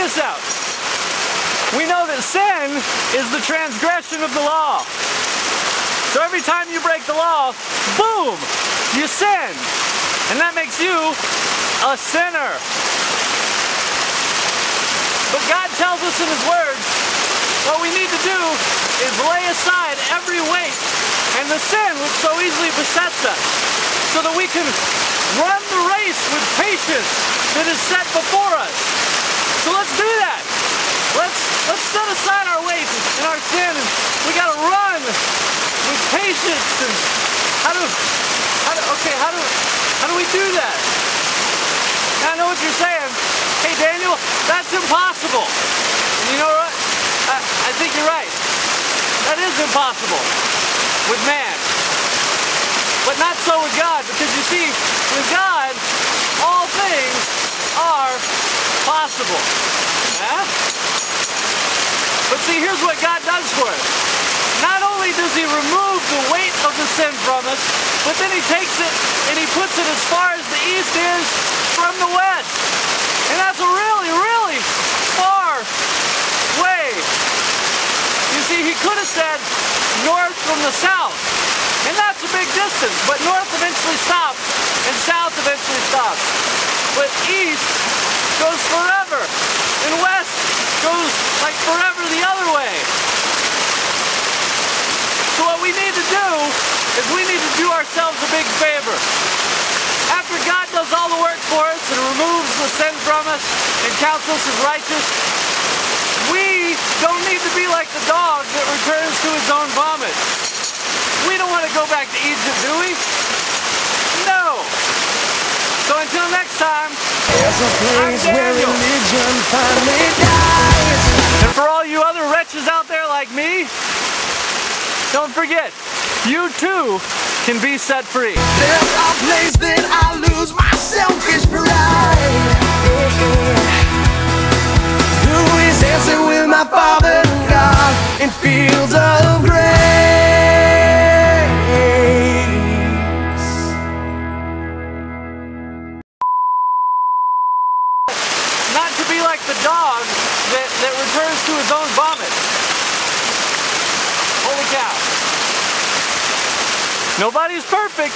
this out. We know that sin is the transgression of the law. So every time you break the law, boom, you sin. And that makes you a sinner. But God tells us in His Word, what we need to do is lay aside every weight and the sin which so easily besets us, so that we can run the race with patience that is set before us. So let's do that. Let's set aside our weight and our sin, and we gotta run with patience. And how do we do that? Now, I know what you're saying. Hey Daniel, that's impossible. And you know what? I think you're right. That is impossible with man. But not so with God, because you see, with God, all things are possible. Yeah? But see, here's what God does for us. Not only does He remove the weight of the sin from us, but then He takes it and He puts it as far as the east is from the west. And that's a really, really far way. You see, He could have said north from the south, and that's a big distance, but north eventually stops and south eventually stops. But east goes forever, and west goes like forever the other way. So what we need to do is we need to do ourselves a big favor. After God does all the work for us and removes the sin from us and counts us as righteous, we don't need to be like the dog that returns to his own vomit. We don't want to go back to Egypt, do we? No. So until next time, there's a place where religion finally dies. And for all you other wretches out there like me, don't forget, you too can be set free. There's a place that I lose my selfish pride. Who is dancing with my Father God in fields of grace. Not to be like the dog that returns to his own vomit. Holy cow. Nobody's perfect.